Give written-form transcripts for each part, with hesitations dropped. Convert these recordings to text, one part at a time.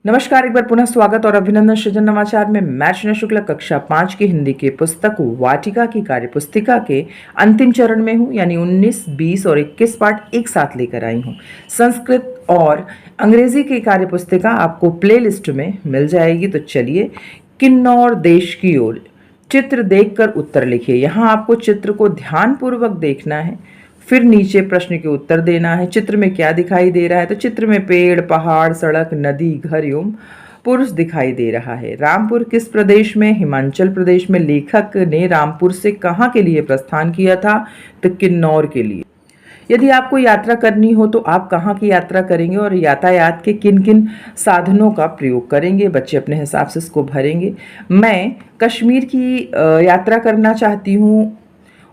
नमस्कार, एक बार पुनः स्वागत और अभिनंदन सृजन नवाचार में मैं अर्चना शुक्ला कक्षा 5 की हिंदी के पुस्तक वाटिका की कार्यपुस्तिका के अंतिम चरण में हूँ, यानी 19, 20 और 21 पाठ एक साथ लेकर आई हूँ। संस्कृत और अंग्रेजी की कार्यपुस्तिका आपको प्लेलिस्ट में मिल जाएगी। तो चलिए, किन्नौर देश की ओर चित्र देखकर उत्तर लिखिए। यहाँ आपको चित्र को ध्यानपूर्वक देखना है, फिर नीचे प्रश्न के उत्तर देना है। चित्र में क्या दिखाई दे रहा है? तो चित्र में पेड़, पहाड़, सड़क, नदी, घर एवं पुरुष दिखाई दे रहा है। रामपुर किस प्रदेश में? हिमाचल प्रदेश में। लेखक ने रामपुर से कहाँ के लिए प्रस्थान किया था? तो किन्नौर के लिए। यदि आपको यात्रा करनी हो तो आप कहाँ की यात्रा करेंगे और यातायात के किन किन साधनों का प्रयोग करेंगे? बच्चे अपने हिसाब से इसको भरेंगे। मैं कश्मीर की यात्रा करना चाहती हूँ,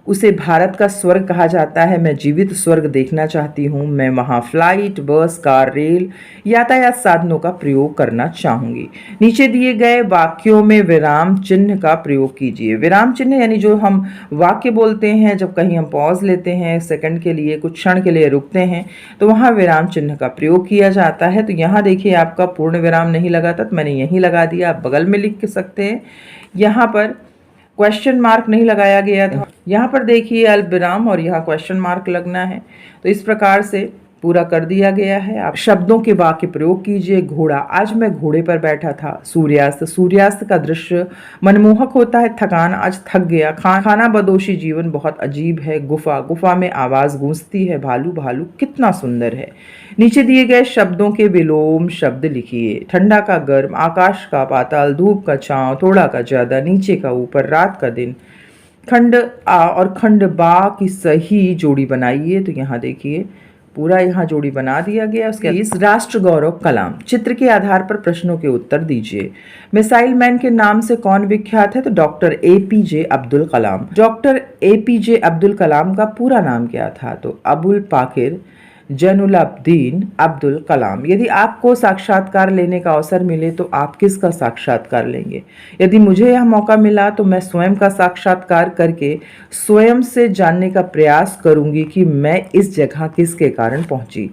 उसे भारत का स्वर्ग कहा जाता है। मैं जीवित स्वर्ग देखना चाहती हूँ। मैं वहाँ फ्लाइट, बस, कार, रेल यातायात साधनों का प्रयोग करना चाहूँगी। नीचे दिए गए वाक्यों में विराम चिन्ह का प्रयोग कीजिए। विराम चिन्ह यानी जो हम वाक्य बोलते हैं, जब कहीं हम पॉज लेते हैं, सेकंड के लिए, कुछ क्षण के लिए रुकते हैं, तो वहाँ विराम चिन्ह का प्रयोग किया जाता है। तो यहाँ देखिए, आपका पूर्ण विराम नहीं लगा था तो मैंने यहीं लगा दिया। आप बगल में लिख सकते हैं। यहाँ पर क्वेश्चन मार्क नहीं लगाया गया था। यहाँ पर देखिए अल्पविराम और यहाँ क्वेश्चन मार्क लगना है। तो इस प्रकार से पूरा कर दिया गया है। आप शब्दों के वाक्य प्रयोग कीजिए। घोड़ा, आज मैं घोड़े पर बैठा था। सूर्यास्त, सूर्यास्त का दृश्य मनमोहक होता है। थकान, आज थक गया। खाना बदोशी, जीवन बहुत अजीब है। गुफा, गुफा में आवाज गूंजती है। भालू, भालू कितना सुंदर है। नीचे दिए गए शब्दों के विलोम शब्द लिखिए। ठंडा का गर्म, आकाश का पाताल, धूप का छांव, थोड़ा का ज्यादा, नीचे का ऊपर, रात का दिन। खंड आ और खंड बा की सही जोड़ी बनाइए। तो यहाँ देखिए, पूरा यहाँ जोड़ी बना दिया गया। उसके इस राष्ट्र गौरव कलाम। चित्र के आधार पर प्रश्नों के उत्तर दीजिए। मिसाइल मैन के नाम से कौन विख्यात है? तो doctor APJ Abdul Kalam. Doctor APJ Abdul Kalam का पूरा नाम क्या था? तो अबुल पाकिर जैनुलाब्दीन अब्दुल कलाम। यदि आपको साक्षात्कार लेने का अवसर मिले तो आप किसका साक्षात्कार लेंगे? यदि मुझे यह मौका मिला तो मैं स्वयं का साक्षात्कार करके स्वयं से जानने का प्रयास करूंगी कि मैं इस जगह किसके कारण पहुंची।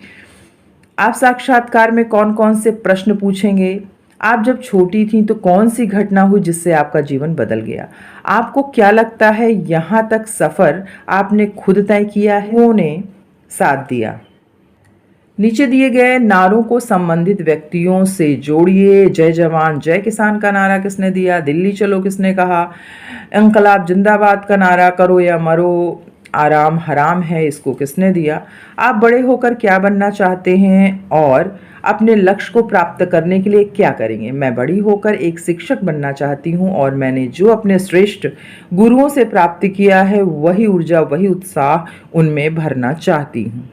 आप साक्षात्कार में कौन कौन से प्रश्न पूछेंगे? आप जब छोटी थी तो कौन सी घटना हुई जिससे आपका जीवन बदल गया? आपको क्या लगता है यहाँ तक सफ़र आपने खुद तय किया है, उन्होंने साथ दिया? नीचे दिए गए नारों को संबंधित व्यक्तियों से जोड़िए। जय जवान जय किसान का नारा किसने दिया? दिल्ली चलो किसने कहा? इंकलाब जिंदाबाद का नारा, करो या मरो, आराम हराम है, इसको किसने दिया? आप बड़े होकर क्या बनना चाहते हैं और अपने लक्ष्य को प्राप्त करने के लिए क्या करेंगे? मैं बड़ी होकर एक शिक्षक बनना चाहती हूँ और मैंने जो अपने श्रेष्ठ गुरुओं से प्राप्त किया है वही ऊर्जा, वही उत्साह उनमें भरना चाहती हूँ।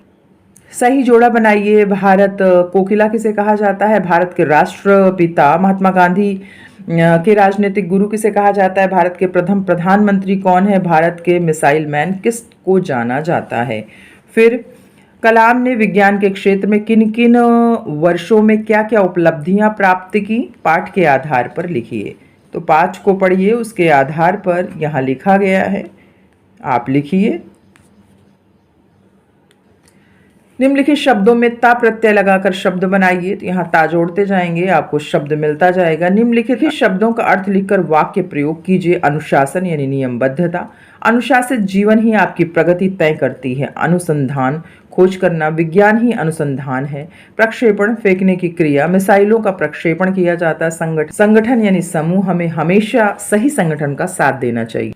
सही जोड़ा बनाइए। भारत कोकिला किसे कहा जाता है? भारत के राष्ट्रपिता महात्मा गांधी के राजनीतिक गुरु किसे कहा जाता है? भारत के प्रथम प्रधानमंत्री कौन है? भारत के मिसाइल मैन किस को जाना जाता है? फिर कलाम ने विज्ञान के क्षेत्र में किन किन वर्षों में क्या क्या उपलब्धियां प्राप्त की? पाठ के आधार पर लिखिए। तो पाठ को पढ़िए, उसके आधार पर यहाँ लिखा गया है, आप लिखिए। निम्नलिखित शब्दों में ता प्रत्यय लगाकर शब्द बनाइए। तो यहाँ ता जोड़ते जाएंगे, आपको शब्द मिलता जाएगा। निम्नलिखित शब्दों का अर्थ लिखकर वाक्य प्रयोग कीजिए। अनुशासन यानी नियमबद्धता। अनुशासित जीवन ही आपकी प्रगति तय करती है। अनुसंधान, खोज करना। विज्ञान ही अनुसंधान है। प्रक्षेपण, फेंकने की क्रिया। मिसाइलों का प्रक्षेपण किया जाता है। संगठन यानी समूह। हमें हमेशा सही संगठन का साथ देना चाहिए।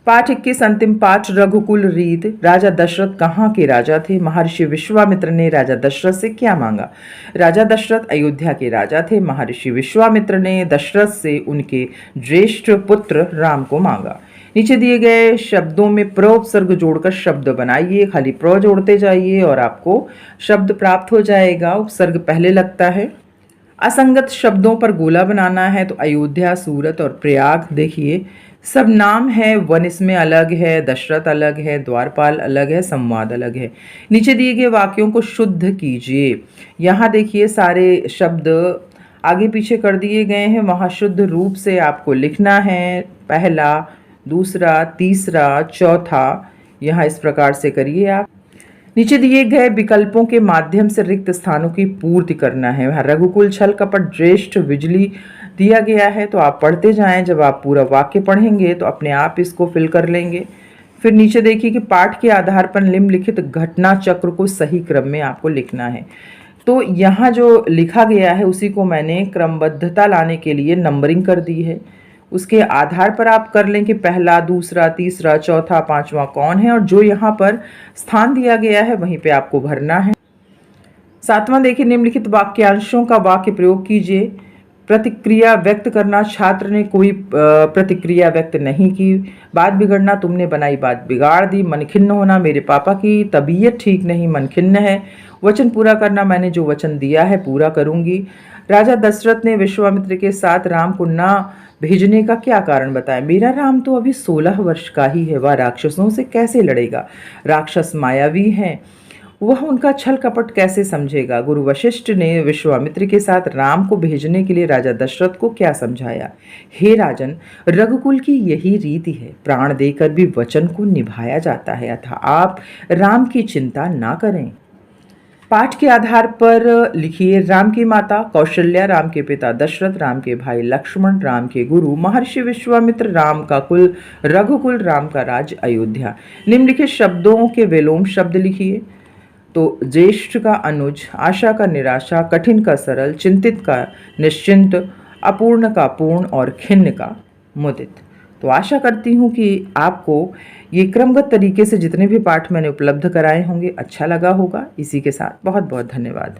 पाठ 21 अंतिम पाठ। रघुकुल रीत। राजा दशरथ कहाँ के राजा थे? महर्षि विश्वामित्र ने राजा दशरथ से क्या मांगा? राजा दशरथ अयोध्या के राजा थे। महर्षि विश्वामित्र ने दशरथ से उनके ज्येष्ठ पुत्र राम को मांगा। नीचे दिए गए शब्दों में प्र उपसर्ग जोड़कर शब्द बनाइए। खाली प्र जोड़ते जाइए और आपको शब्द प्राप्त हो जाएगा। उपसर्ग पहले लगता है। असंगत शब्दों पर गोला बनाना है। तो अयोध्या, सूरत और प्रयाग देखिए, सब नाम है। वन इसमें अलग है, दशरथ अलग है, द्वारपाल अलग है, संवाद अलग है। नीचे दिए गए वाक्यों को शुद्ध कीजिए। यहाँ देखिए सारे शब्द आगे पीछे कर दिए गए हैं, वहाँ शुद्ध रूप से आपको लिखना है। पहला, दूसरा, तीसरा, चौथा, यहाँ इस प्रकार से करिए आप। नीचे दिए गए विकल्पों के माध्यम से रिक्त स्थानों की पूर्ति करना है। वहाँ रघुकुल छल कपट ज्येष्ठ बिजली दिया गया है, तो आप पढ़ते जाएं। जब आप पूरा वाक्य पढ़ेंगे तो अपने आप इसको फिल कर लेंगे। फिर नीचे देखिए कि पाठ के आधार पर निम्नलिखित घटना चक्र को सही क्रम में आपको लिखना है। तो यहाँ जो लिखा गया है उसी को मैंने क्रमबद्धता लाने के लिए नंबरिंग कर दी है। उसके आधार पर आप कर लें कि पहला, दूसरा, तीसरा, चौथा, पांचवा कौन है, और जो यहाँ पर स्थान दिया गया है वहीं पे आपको भरना है। सातवां देखिए, निम्नलिखित वाक्यांशों का वाक्य प्रयोग कीजिए। प्रतिक्रिया व्यक्त करना, छात्र ने कोई प्रतिक्रिया व्यक्त नहीं की। बात बिगड़ना, तुमने बनाई बात बिगाड़ दी। मन खिन्न होना, मेरे पापा की तबीयत ठीक नहीं, मन खिन्न है। वचन पूरा करना, मैंने जो वचन दिया है पूरा करूंगी। राजा दशरथ ने विश्वामित्र के साथ राम को ना भेजने का क्या कारण बताया। मेरा राम तो अभी 16 वर्ष का ही है, वह राक्षसों से कैसे लड़ेगा। राक्षस मायावी हैं, वह उनका छल कपट कैसे समझेगा। गुरु वशिष्ठ ने विश्वामित्र के साथ राम को भेजने के लिए राजा दशरथ को क्या समझाया। हे राजन, रघुकुल की यही रीति है, प्राण देकर भी वचन को निभाया जाता है, अतः आप राम की चिंता ना करें। पाठ के आधार पर लिखिए। राम की माता कौशल्या, राम के पिता दशरथ, राम के भाई लक्ष्मण, राम के गुरु महर्षि विश्वामित्र, राम का कुल रघुकुल, राम का राज्य अयोध्या। निम्नलिखित शब्दों के विलोम शब्द लिखिए। तो ज्येष्ठ का अनुज, आशा का निराशा, कठिन का सरल, चिंतित का निश्चिंत, अपूर्ण का पूर्ण और खिन्न का मुदित। तो आशा करती हूँ कि आपको ये क्रमबद्ध तरीके से जितने भी पाठ मैंने उपलब्ध कराए होंगे अच्छा लगा होगा। इसी के साथ बहुत बहुत धन्यवाद।